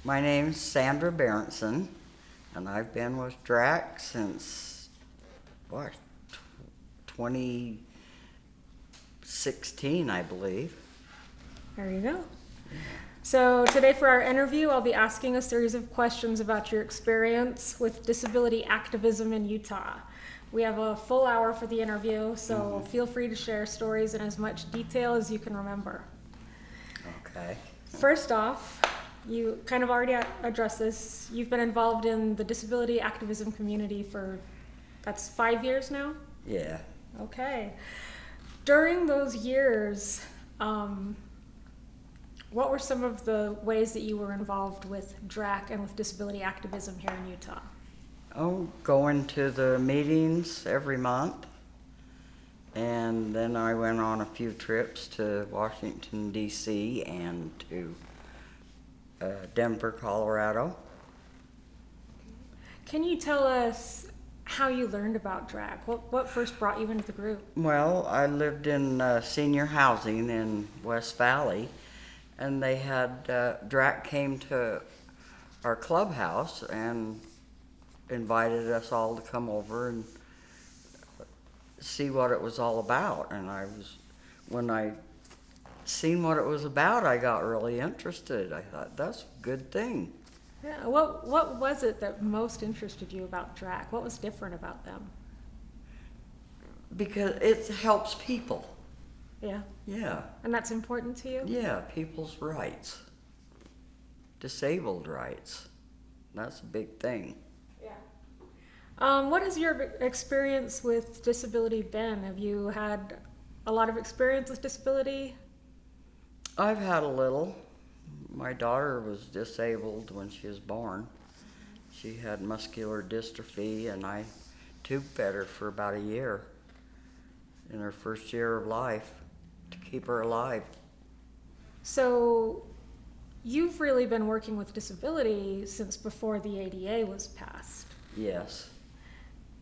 My name's Sandra Bearnson, and I've been with DRAC since, what, 2016, I believe. There you go. So today for our interview, I'll be asking a series of questions about your experience with disability activism in Utah. We have a full hour for the interview, so feel free to share stories in as much detail as you can remember. Okay. First off, you kind of already addressed this. You've been involved in the disability activism community for, that's 5 years now? Yeah. Okay. During those years, what were some of the ways that you were involved with DRAC and with disability activism here in Utah? Oh, going to the meetings every month. And then I went on a few trips to Washington, D.C. and to Denver, Colorado. Can you tell us how you learned about DRAC? What first brought you into the group? Well, I lived in senior housing in West Valley, and they had, DRAC came to our clubhouse and invited us all to come over and see what it was all about. And when I seen what it was about, I got really interested. I thought, that's a good thing. Yeah, what was it that most interested you about DRAC? What was different about them? Because it helps people. Yeah. Yeah. And that's important to you? Yeah, people's rights. Disabled rights. That's a big thing. Yeah. What has your experience with disability been? Have you had a lot of experience with disability? I've had a little. My daughter was disabled when she was born. She had muscular dystrophy, and I tube fed her for about a year in her first year of life to keep her alive. So you've really been working with disability since before the ADA was passed. Yes.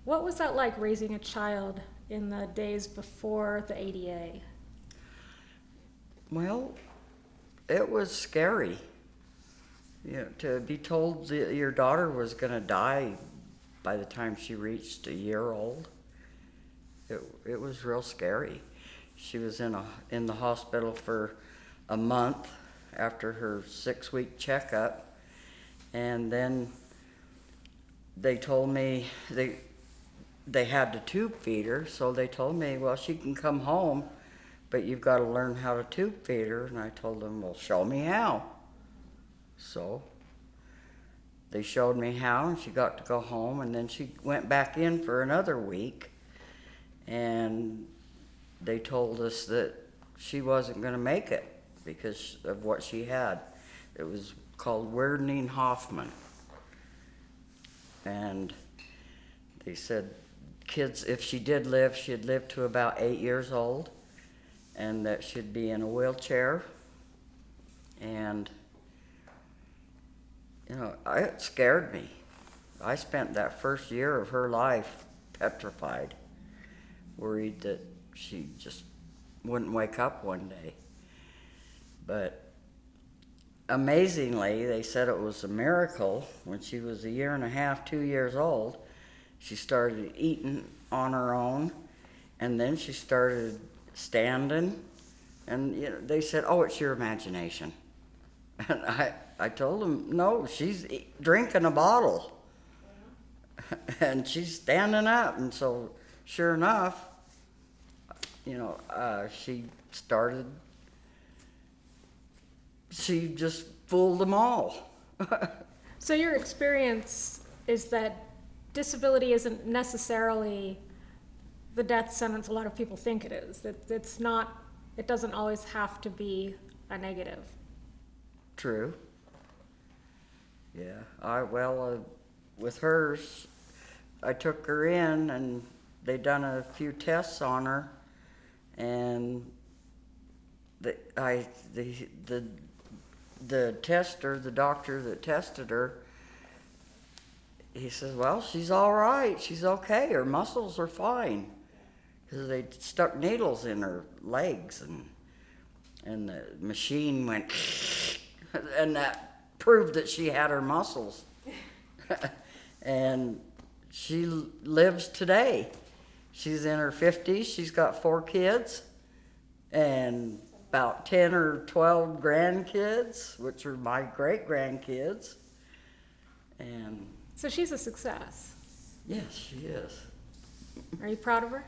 What was that like, raising a child in the days before the ADA? Well, it was scary. You know, to be told that your daughter was going to die by the time she reached a year old, it was real scary. She was in the hospital for a month after her 6-week checkup, and then they told me they had to tube feed her, so they told me, well, she can come home, but you've got to learn how to tube feed her. And I told them, well, show me how. So they showed me how, and she got to go home, and then she went back in for another week, and they told us that she wasn't going to make it because of what she had. It was called Werning-Hoffman. And they said kids, if she did live, she'd live to about 8 years old, and that she'd be in a wheelchair. And, you know, it scared me. I spent that first year of her life petrified, worried that she just wouldn't wake up one day. But amazingly, they said it was a miracle. When she was 1.5 years, 2 years old, she started eating on her own, and then she started standing. And you know, they said, oh, it's your imagination. And I told them, no, she's drinking a bottle. And she's standing up. And so sure enough, you know, she just fooled them all. So your experience is that disability isn't necessarily the death sentence a lot of people think it is. That it's not, it doesn't always have to be a negative. True. Yeah. With hers, I took her in, and they done a few tests on her, and the tester, the doctor that tested her, he says, well, she's all right, she's okay, her muscles are fine. Because they stuck needles in her legs, and the machine went, and that proved that she had her muscles. And she lives today. She's in her 50s. She's got 4 kids and about 10 or 12 grandkids, which are my great-grandkids. And So she's a success. yes, she is. Are you proud of her?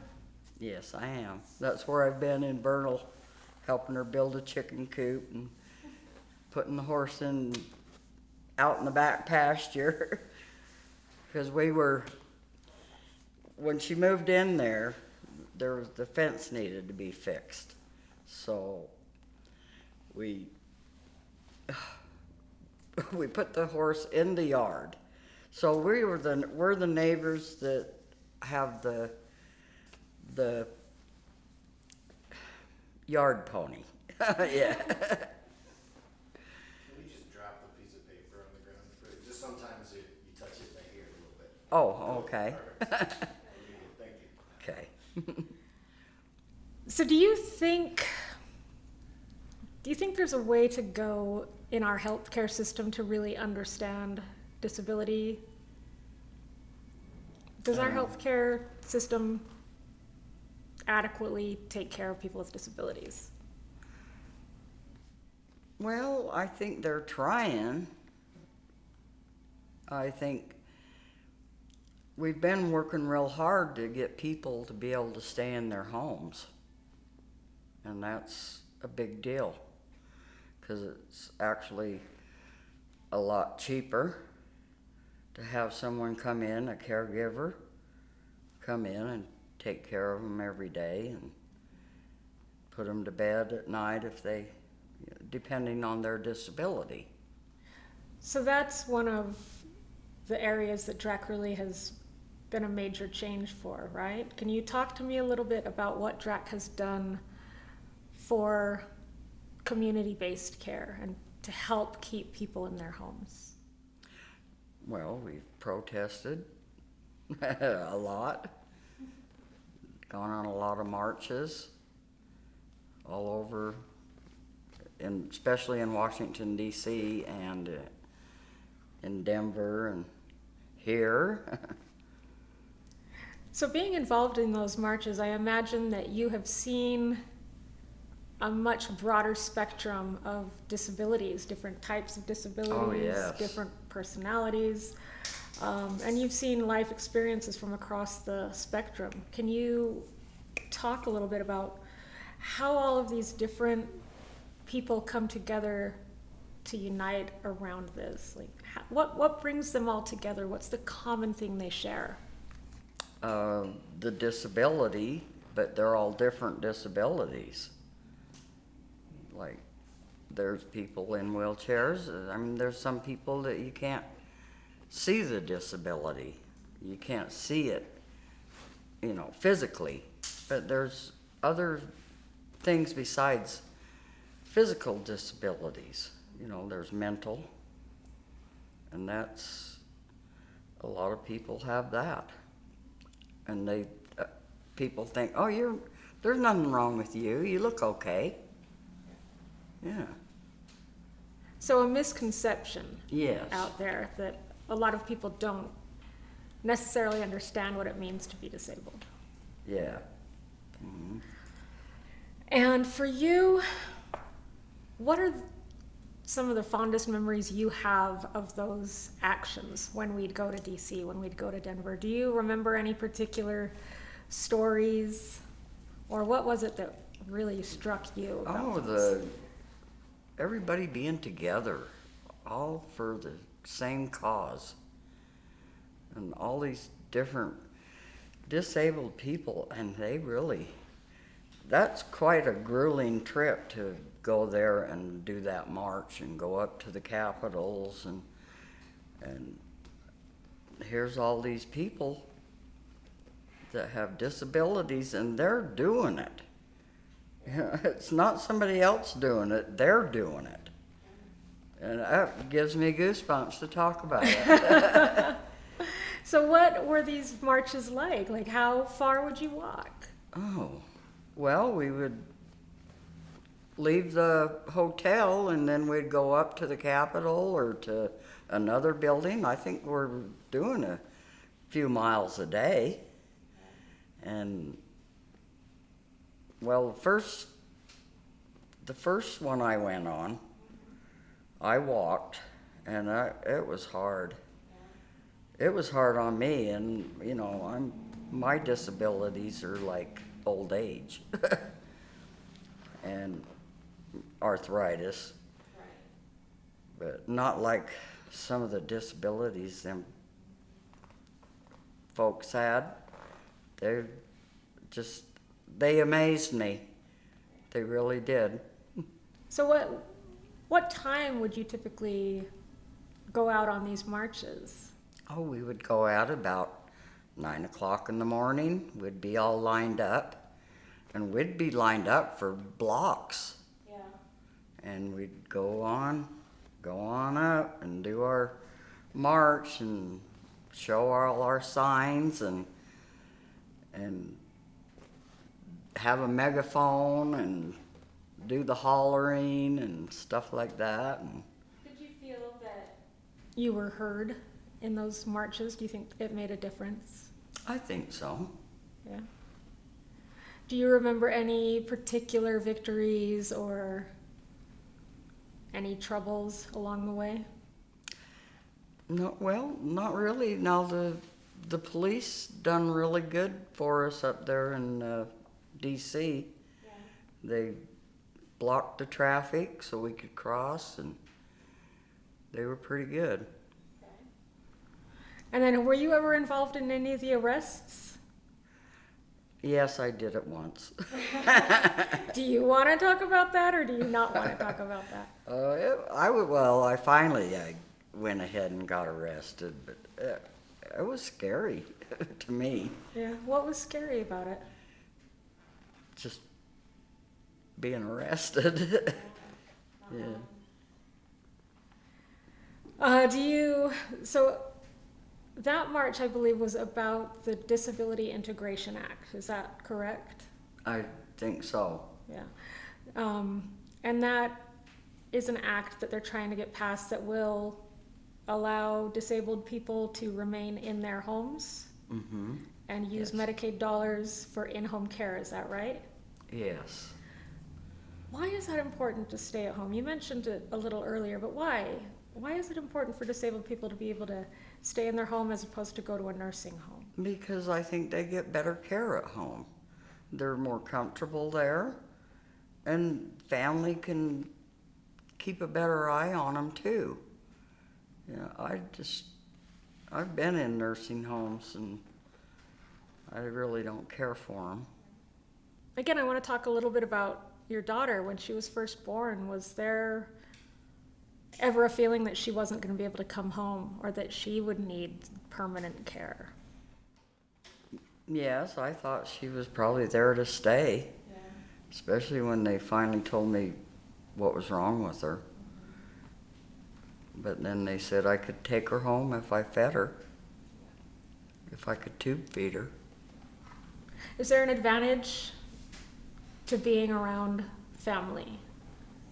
Yes, I am. That's where I've been in Vernal, helping her build a chicken coop and putting the horse out in the back pasture. Because when she moved in there was the fence needed to be fixed. So we put the horse in the yard. So we're the neighbors that have the yard pony. Yeah. Can we just drop the piece of paper on the ground? Just sometimes you touch it, I hear it a little bit. Oh, okay. Perfect. Thank you. Okay. So do you think there's a way to go in our healthcare system to really understand disability? Does our healthcare system adequately take care of people with disabilities? Well, I think they're trying. I think we've been working real hard to get people to be able to stay in their homes. And that's a big deal, because it's actually a lot cheaper to have someone come in, a caregiver, come in and take care of them every day and put them to bed at night if they, depending on their disability. So that's one of the areas that DRAC really has been a major change for, right? Can you talk to me a little bit about what DRAC has done for community-based care and to help keep people in their homes? Well, we've protested a lot, gone on a lot of marches all over, especially in Washington, D.C. and in Denver and here. So being involved in those marches, I imagine that you have seen a much broader spectrum of disabilities, different types of disabilities, Oh, yes. different personalities, and you've seen life experiences from across the spectrum. Can you talk a little bit about how all of these different people come together to unite around this? Like, what brings them all together? What's the common thing they share? The disability, but they're all different disabilities. Like, there's people in wheelchairs. I mean, there's some people that you can't see the disability. You can't see it, physically. But there's other things besides physical disabilities. There's mental, and that's, a lot of people have that. And people think, oh, there's nothing wrong with you. You look okay. Yeah. So a misconception Yes. out there that a lot of people don't necessarily understand what it means to be disabled. Yeah. Mhm. And for you, what are some of the fondest memories you have of those actions when we'd go to DC, when we'd go to Denver? Do you remember any particular stories, or what was it that really struck you about those? Everybody being together, all for the same cause. And all these different disabled people, and that's quite a grueling trip to go there and do that march and go up to the capitals, and here's all these people that have disabilities, and they're doing it. It's not somebody else doing it, they're doing it. And that gives me goosebumps to talk about it. So what were these marches like? Like, how far would you walk? Oh, well, we would leave the hotel and then we'd go up to the Capitol or to another building. I think we're doing a few miles a day. And well, the first one I went on, I walked, and it was hard. It was hard on me, and you know, my disabilities are like old age and arthritis, but not like some of the disabilities them folks had. They amazed me. They really did. So what time would you typically go out on these marches? Oh, we would go out about 9 o'clock in the morning. We'd be all lined up, and we'd be lined up for blocks. Yeah. And we'd go on up and do our march and show all our signs and have a megaphone and do the hollering and stuff like that. And Did you feel that you were heard in those marches? Do you think it made a difference? I think so. Yeah. Do you remember any particular victories or any troubles along the way? No, well, not really. Now the police done really good for us up there in D.C. Yeah. They blocked the traffic so we could cross, and they were pretty good. Okay. And then were you ever involved in any of the arrests? Yes, I did it once. Do you want to talk about that, or do you not want to talk about that? I finally went ahead and got arrested, but it was scary to me. Yeah. What was scary about it? Just being arrested. Yeah. So that march, I believe, was about the Disability Integration Act. Is that correct? I think so. Yeah. And that is an act that they're trying to get passed that will allow disabled people to remain in their homes Mm-hmm. and use Yes. Medicaid dollars for in-home care. Is that right? Yes. Why is that important to stay at home? You mentioned it a little earlier, but why? Why is it important for disabled people to be able to stay in their home as opposed to go to a nursing home? Because I think they get better care at home. They're more comfortable there, and family can keep a better eye on them too. I've been in nursing homes, and I really don't care for them. Again, I want to talk a little bit about your daughter. When she was first born, was there ever a feeling that she wasn't going to be able to come home or that she would need permanent care? Yes, I thought she was probably there to stay, especially when they finally told me what was wrong with her. But then they said I could take her home if I fed her, if I could tube feed her. Is there an advantage to being around family?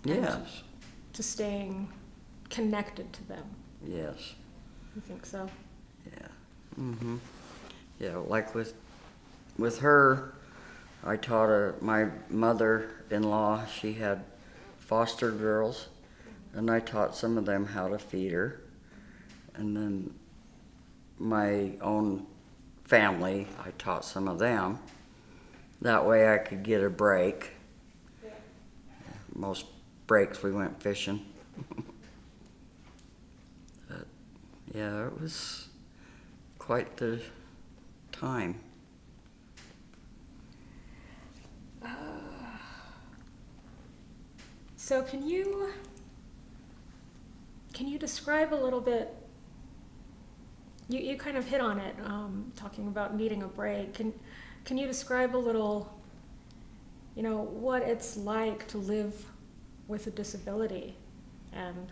Yes, To staying connected to them? yes, You think so? yeah. Mm-hmm. Yeah, like with her, I taught her, my mother-in-law, she had foster girls, and I taught some of them how to feed her. And then my own family, I taught some of them. That way I could get a break. Yeah. Most breaks we went fishing. But yeah, it was quite the time. So can you describe a little bit, you kind of hit on it, talking about needing a break. Can you describe a little, what it's like to live with a disability, and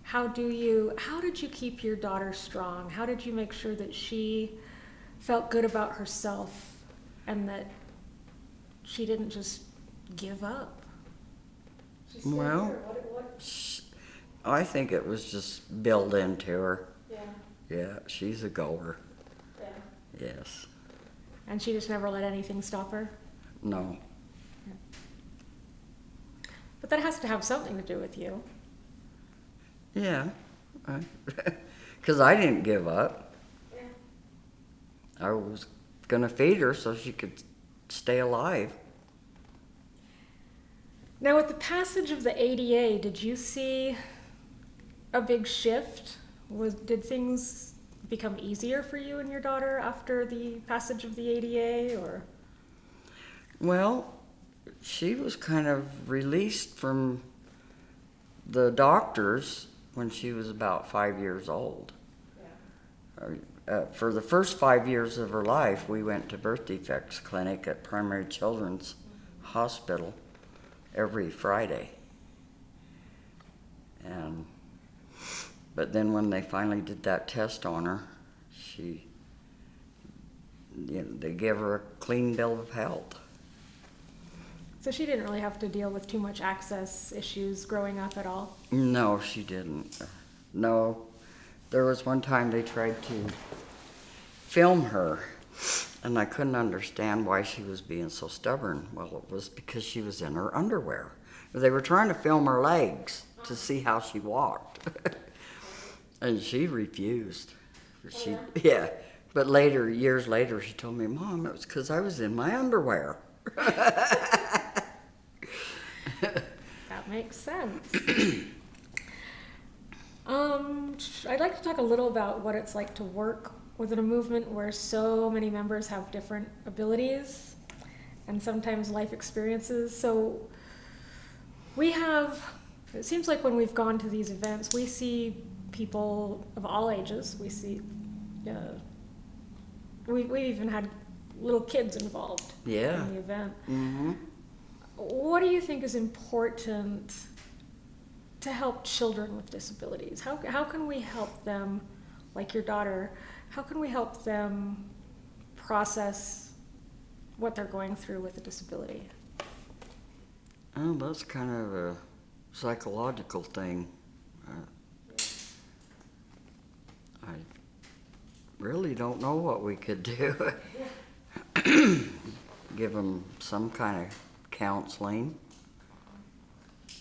how did you keep your daughter strong? How did you make sure that she felt good about herself and that she didn't just give up? She's still Well, here. What? I think it was just built into her. Yeah, Yeah, she's a goer. yeah. Yes. And she just never let anything stop her? No. But that has to have something to do with you. Yeah. Because I didn't give up. Yeah. I was going to feed her so she could stay alive. Now, with the passage of the ADA, did you see a big shift? Did things become easier for you and your daughter after the passage of the ADA, or? Well, she was kind of released from the doctors when she was about 5 years old. For the first 5 years of her life, we went to birth defects clinic at Primary Children's Hospital every Friday. But then when they finally did that test on her, they gave her a clean bill of health. So she didn't really have to deal with too much access issues growing up at all? No, she didn't. No. There was one time they tried to film her, and I couldn't understand why she was being so stubborn. Well, it was because she was in her underwear. They were trying to film her legs to see how she walked. And she refused. Yeah. But later, years later, she told me, Mom, it was because I was in my underwear. That makes sense. I'd like to talk a little about what it's like to work within a movement where so many members have different abilities and sometimes life experiences. So it seems like when we've gone to these events, we see people of all ages. We see, we even had little kids involved Yeah. in the event. Mm-hmm. What do you think is important to help children with disabilities? How can we help them, like your daughter, how can we help them process what they're going through with a disability? Oh, that's kind of a psychological thing. I really don't know what we could do. Give them some kind of counseling.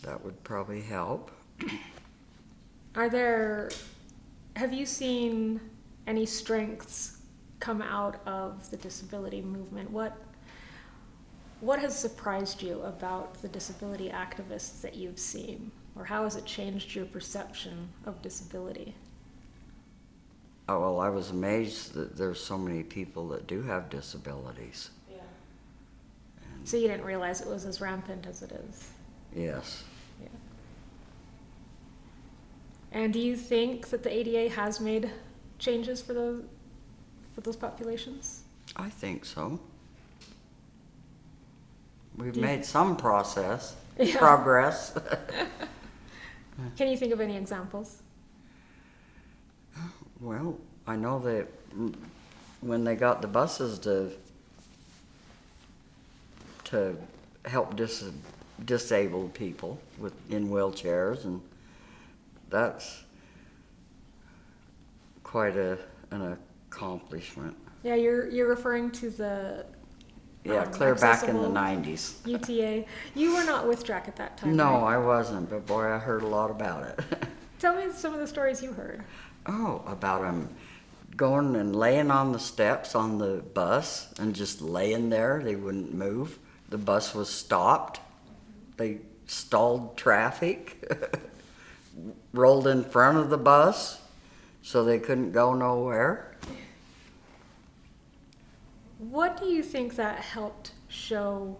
That would probably help. Have you seen any strengths come out of the disability movement? What has surprised you about the disability activists that you've seen? Or how has it changed your perception of disability? Oh, well, I was amazed that there's so many people that do have disabilities. Yeah. So you didn't realize it was as rampant as it is? Yes. Yeah. And do you think that the ADA has made changes for those populations? I think so. We've made some progress. Can you think of any examples? Well, I know that when they got the buses to help disabled people in wheelchairs, and that's quite an accomplishment. Yeah, you're referring to the Clear back in the accessible 90s. UTA. You were not with Drac at that time. No, right? I wasn't, but boy, I heard a lot about it. Tell me some of the stories you heard. Oh, about them going and laying on the steps on the bus and just laying there. They wouldn't move. The bus was stopped. They stalled traffic, rolled in front of the bus so they couldn't go nowhere. What do you think that helped show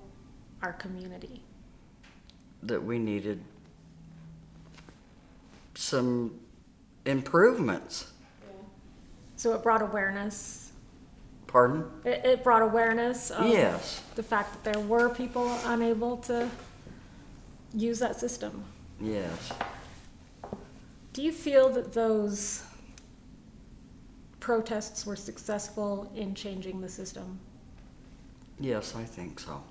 our community? That we needed some improvements. So it brought awareness. Pardon? It brought awareness of Yes. the fact that there were people unable to use that system. Yes. Do you feel that those protests were successful in changing the system? Yes, I think so.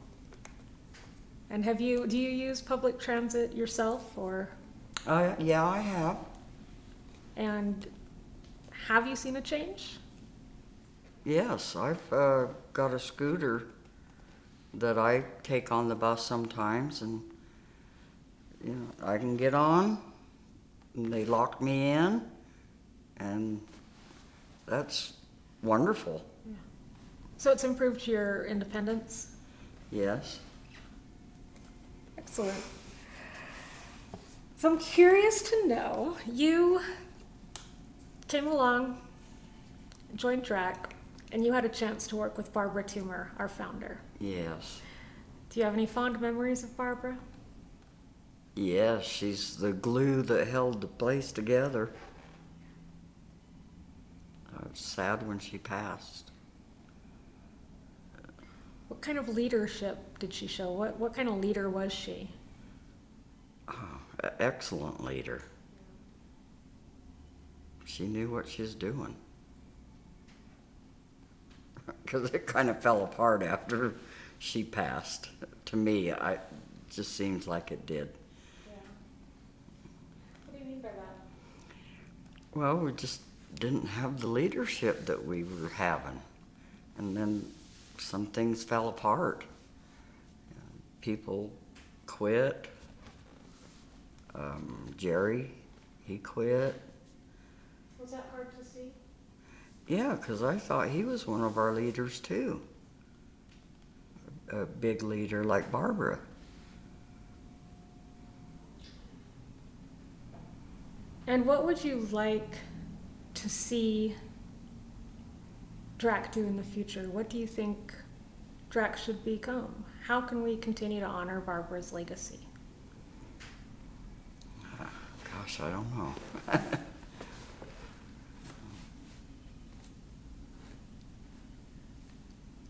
And do you use public transit yourself, or, Yeah, I have. and have you seen a change? Yes, I've got a scooter that I take on the bus sometimes, and I can get on, and they lock me in, and that's wonderful. So it's improved your independence? Yes. Excellent. So I'm curious to know, you came along, joined DRAC, and you had a chance to work with Barbara Toomer, our founder. Yes. Do you have any fond memories of Barbara? Yes, she's the glue that held the place together. I was sad when she passed. What kind of leadership did she show? What kind of leader was she? Excellent leader. She knew what she was doing. Because it kind of fell apart after she passed. To me, it just seems like it did. Yeah. What do you mean by that? Well, we just didn't have the leadership that we were having. And then some things fell apart. People quit. Jerry, he quit. Was that hard to see? Yeah, because I thought he was one of our leaders too. A big leader like Barbara. And what would you like to see DRAC do in the future? What do you think DRAC should become? How can we continue to honor Barbara's legacy? Gosh, I don't know.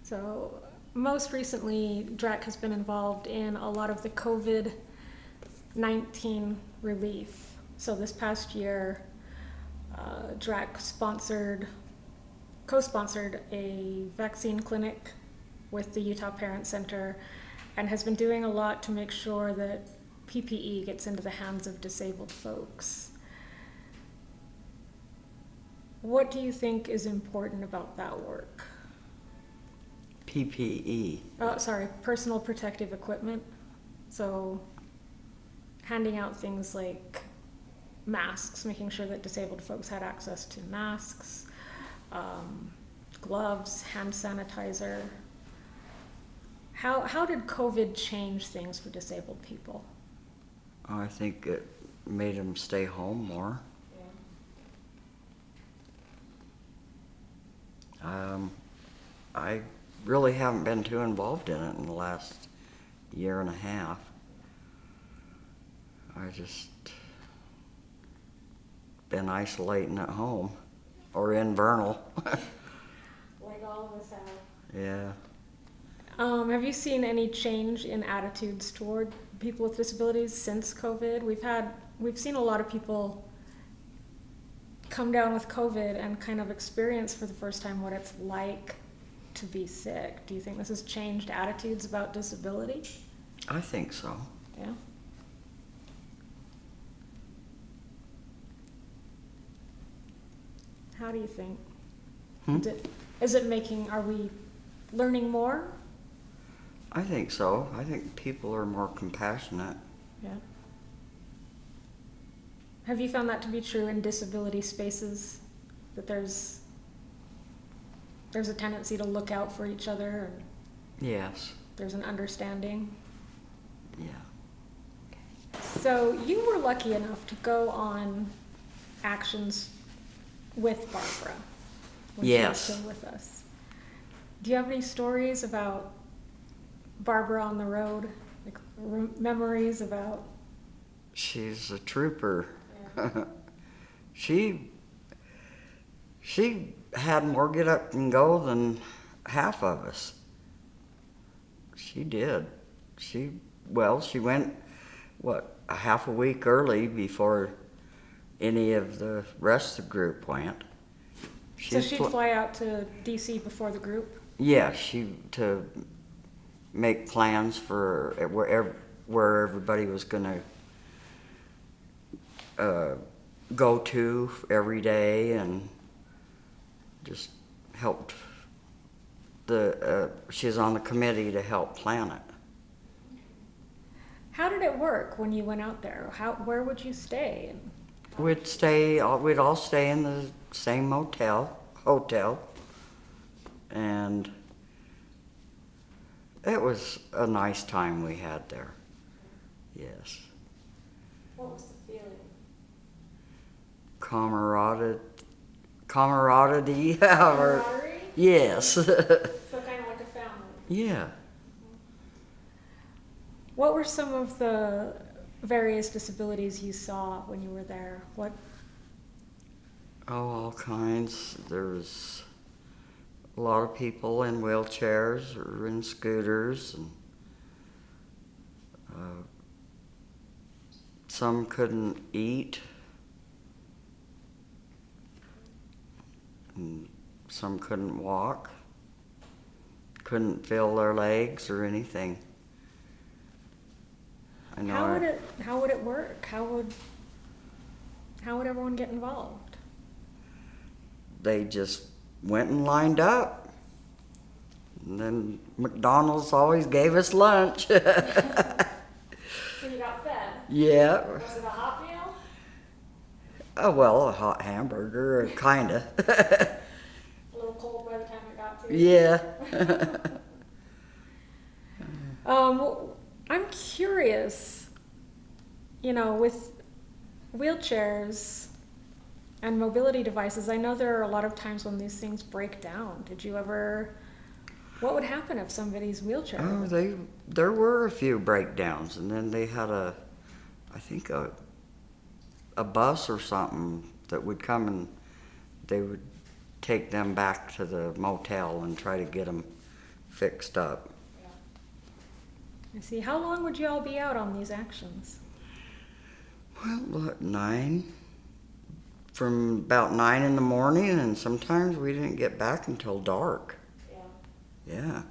So most recently, DRAC has been involved in a lot of the COVID-19 relief. So this past year, DRAC co-sponsored a vaccine clinic with the Utah Parent Center and has been doing a lot to make sure that PPE gets into the hands of disabled folks. What do you think is important about that work? PPE. Oh, sorry, personal protective equipment. So handing out things like masks, making sure that disabled folks had access to masks, gloves, hand sanitizer. How did COVID change things for disabled people? I think it made them stay home more. I really haven't been too involved in it in the last year and a half. I just been isolating at home or in Vernal. Like all of us have. Yeah. Have you seen any change in attitudes toward people with disabilities since COVID? We've seen a lot of people come down with COVID and kind of experience for the first time what it's like to be sick. Do you think this has changed attitudes about disability? I think so. Yeah. How do you think? Are we learning more? I think so. I think people are more compassionate. Yeah. Have you found that to be true in disability spaces? That there's a tendency to look out for each other and Yes. there's an understanding? Yeah. So you were lucky enough to go on actions with Barbara when she was Yes. still with us. Do you have any stories about Barbara on the road? Like memories about? She's a trooper. Yeah. She had more get up and go than half of us. She did. She went, a half a week early before any of the rest of the group went. So she'd fly out to DC before the group? Yeah, to make plans for where everybody was gonna go to every day, and just helped she's on the committee to help plan it. How did it work when you went out there? Where would you stay? We'd all stay in the same hotel, and it was a nice time we had there. Yes. What was the feeling? Camaraderie. Camaraderie? Yes. So kind of like a family. Yeah. What were some of the various disabilities you saw when you were there? What? Oh, all kinds. There's a lot of people in wheelchairs or in scooters, and some couldn't eat, and some couldn't walk, couldn't feel their legs or anything. I know. How would it work? How would everyone get involved? They just went and lined up, and then McDonald's always gave us lunch. So you got fed? Yeah. Was it a hot meal? Oh, well, a hot hamburger, kinda. A little cold by the time it got to you? Yeah. I'm curious, with wheelchairs and mobility devices, I know there are a lot of times when these things break down. What would happen if somebody's wheelchair? Oh, there were a few breakdowns, and then they had I think a bus or something that would come, and they would take them back to the motel and try to get them fixed up. I see. How long would you all be out on these actions? Well, 9? From about 9 in the morning, and sometimes we didn't get back until dark. Yeah.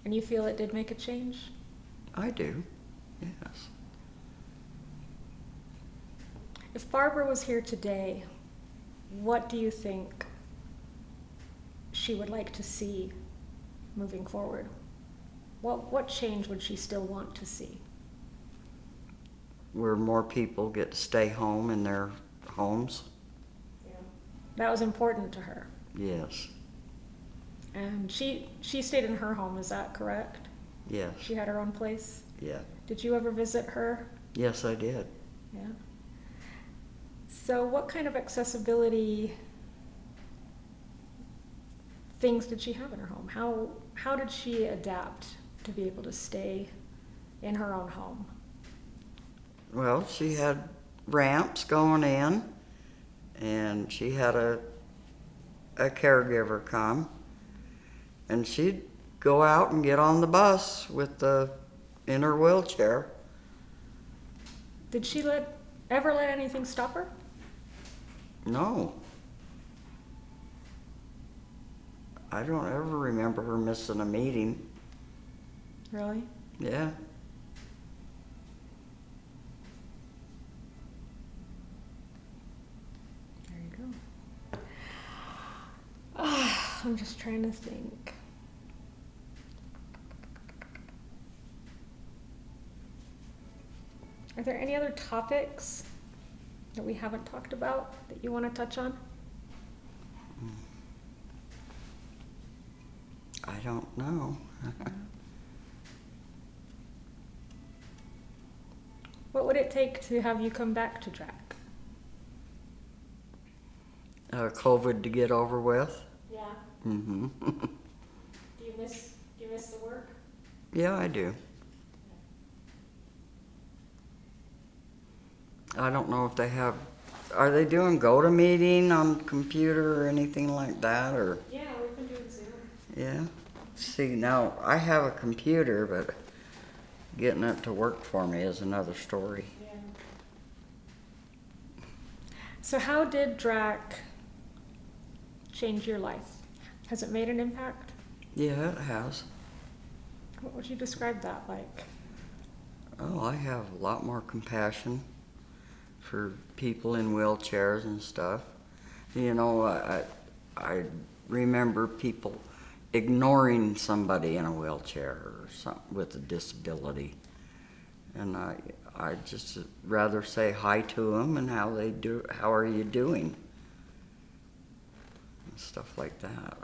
And you feel it did make a change? I do, yes. If Barbara was here today, what do you think she would like to see moving forward? What change would she still want to see? Where more people get to stay home in their homes. Yeah. That was important to her. Yes. And she stayed in her home, is that correct? Yes. She had her own place? Yeah. Did you ever visit her? Yes, I did. Yeah. So what kind of accessibility things did she have in her home? How did she adapt to be able to stay in her own home? Well, she had ramps going in, and she had a caregiver come, and she'd go out and get on the bus in her wheelchair. Did she ever let anything stop her? No. I don't ever remember her missing a meeting. Really? Yeah. There you go. I'm just trying to think. Are there any other topics that we haven't talked about that you want to touch on? I don't know. What would it take to have you come back to DRAC? COVID to get over with. Yeah. Mm-hmm. Do you miss the work? Yeah, I do. I don't know if are they doing GoToMeeting on computer or anything like that, or? Yeah, we've been doing Zoom. Yeah. See, now I have a computer, but getting it to work for me is another story. Yeah. So how did DRAC change your life? Has it made an impact? Yeah, it has. What would you describe that like? Oh, I have a lot more compassion for people in wheelchairs and stuff. You know, I remember people ignoring somebody in a wheelchair or something with a disability, and I just rather say hi to them and how are you doing, and stuff like that.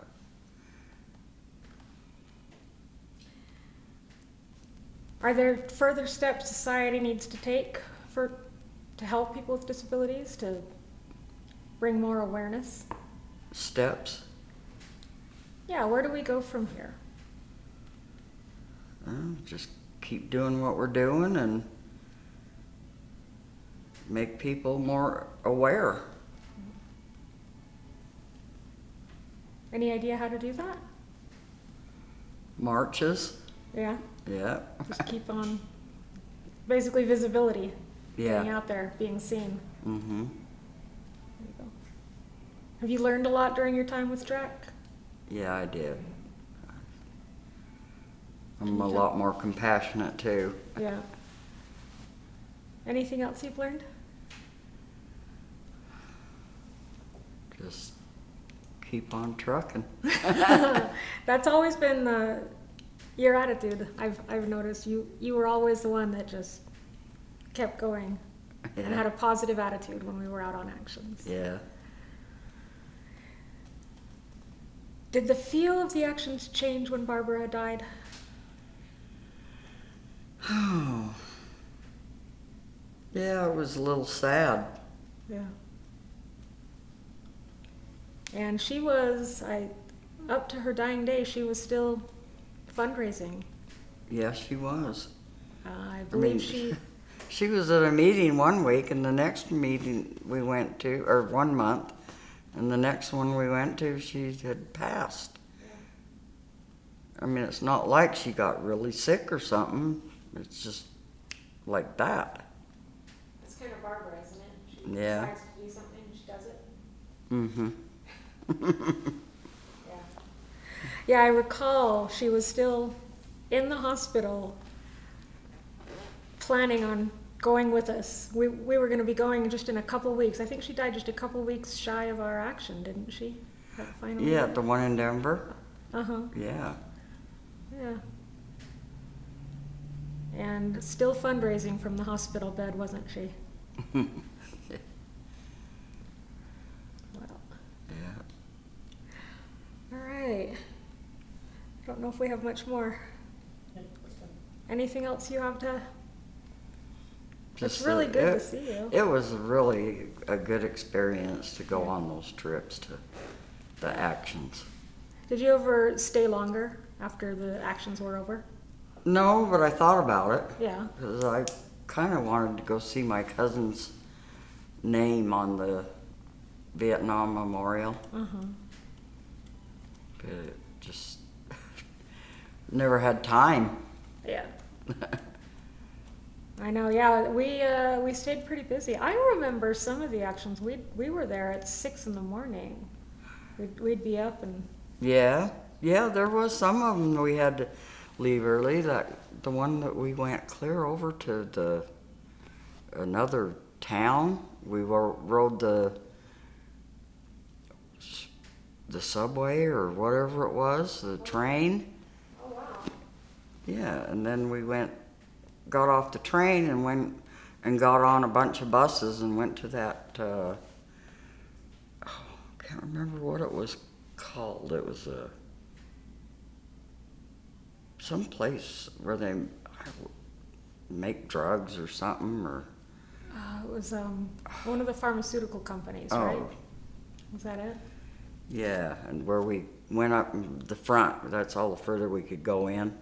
Are there further steps society needs to take to help people with disabilities, to bring more awareness? Steps? Yeah, where do we go from here? Just keep doing what we're doing and make people more aware. Any idea how to do that? Marches? Yeah, Yeah. just keep on, basically visibility, Yeah. getting out there, being seen. Mm-hmm. There you go. Have you learned a lot during your time with DREC? Yeah, I did. I'm a lot more compassionate too. Yeah. Anything else you've learned? Just keep on trucking. That's always been your attitude. I've noticed you were always the one that just kept going and had a positive attitude when we were out on actions. Yeah. Did the feel of the actions change when Barbara died? Oh. Yeah, it was a little sad. Yeah. And she was, up to her dying day, she was still fundraising. Yes, she was. I believe mean, she. She was at a meeting one week, and the next meeting we went to, or 1 month, and the next one we went to, she had passed. I mean, it's not like she got really sick or something. It's just like that. It's kind of Barbara, isn't it? She Yeah. decides to do something, she does it. Mm-hmm. Yeah. Yeah, I recall she was still in the hospital planning on going with us. We were going to be going just in a couple weeks. I think she died just a couple weeks shy of our action, didn't she? That final Yeah, day? the one in Denver. Uh-huh. Yeah. Yeah. And still fundraising from the hospital bed, wasn't she? Well, Yeah. all right. I don't know if we have much more. Anything else you have to? It's really good to see you. It was really a good experience to go on those trips to the actions. Did you ever stay longer after the actions were over? No, but I thought about it. Yeah. Because I kind of wanted to go see my cousin's name on the Vietnam Memorial. Uh-huh. But it just never had time. Yeah. I know. Yeah, we stayed pretty busy. I remember some of the actions. We were there at 6 a.m. We'd be up and. Yeah, there was some of them we had to leave early. The one that we went clear over to another town. We rode the subway or whatever it was, the train. Oh wow. Yeah, and then we got off the train and went and got on a bunch of buses and went to that, can't remember what it was called. It was some place where they make drugs or something, or. It was one of the pharmaceutical companies, right? Was that it? Yeah, and where we went up in the front, that's all the further we could go in.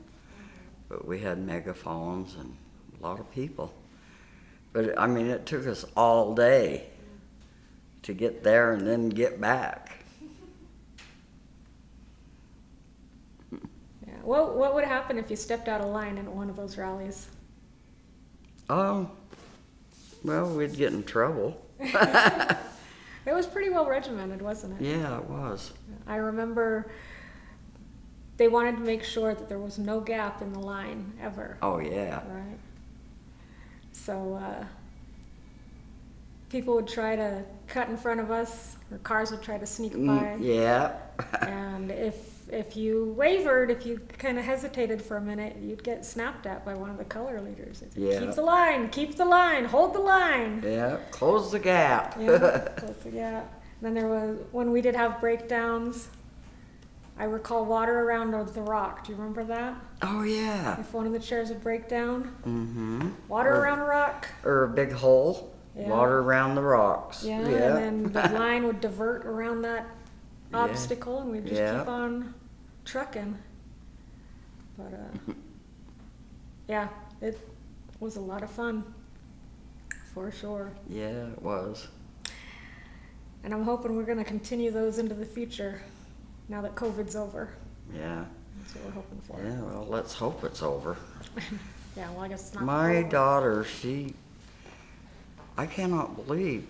But we had megaphones and a lot of people. But I mean, it took us all day to get there and then get back. Yeah. What would happen if you stepped out of line in one of those rallies? Oh, well, we'd get in trouble. It was pretty well regimented, wasn't it? Yeah, it was. I remember they wanted to make sure that there was no gap in the line ever. Oh, yeah. Right. So people would try to cut in front of us, or cars would try to sneak by. Yeah. And if you wavered, if you kind of hesitated for a minute, you'd get snapped at by one of the color leaders. They'd say, Yeah. keep the line, hold the line. Yeah, close the gap. Yeah, close the gap. Then there was, when we did have breakdowns, I recall water around the rock. Do you remember that? Oh, yeah. If one of the chairs would break down, Mm-hmm. water around a rock. Or a big hole, Yeah. water around the rocks. Yeah, and then the line would divert around that Yeah. obstacle, and we'd just Yeah. keep on trucking. But yeah, it was a lot of fun, for sure. Yeah, it was. And I'm hoping we're going to continue those into the future, now that COVID's over. Yeah. That's what we're hoping for. Yeah, well, let's hope it's over. Yeah, well, I guess it's not My over. daughter, I cannot believe,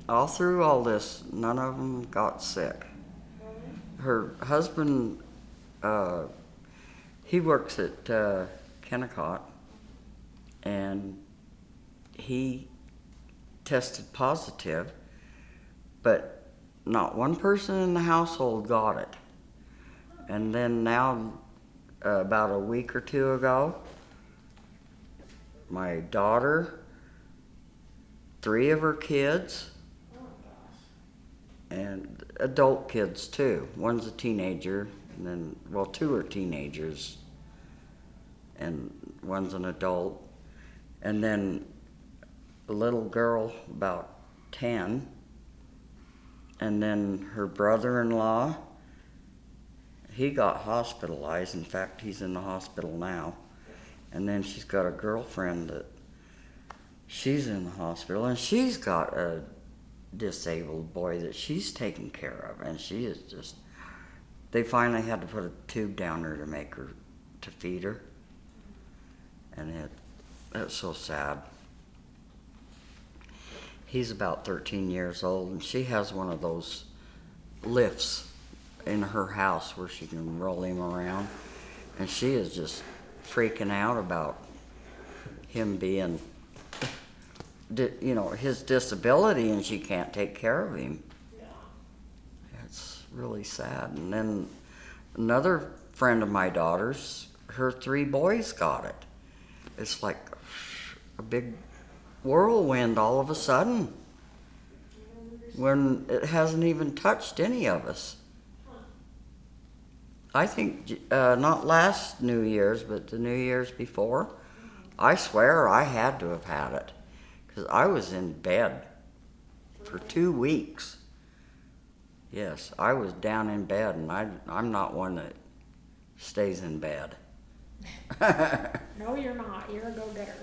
all through all this, none of them got sick. Her husband, he works at Kennecott, and he tested positive, but not one person in the household got it. And then now, about a week or two ago, my daughter, 3 of her kids, and adult kids too. One's a teenager, and then, well, 2 are teenagers, and one's an adult. And then a little girl about 10, and then her brother-in-law, he got hospitalized. In fact, he's in the hospital now. And then she's got a girlfriend that she's in the hospital, and she's got a disabled boy that she's taking care of, and she is just, they finally had to put a tube down her to feed her. And that's so sad. He's about 13 years old, and she has one of those lifts in her house where she can roll him around, and she is just freaking out about him being, his disability, and she can't take care of him. Yeah. It's really sad. And then another friend of my daughter's, her 3 boys got it. It's like a big whirlwind all of a sudden, when it hasn't even touched any of us. I think not last New Year's, but the New Year's before, I swear I had to have had it, because I was in bed for 2 weeks. Yes, I was down in bed, and I'm not one that stays in bed. No, you're not. You're a go-getter.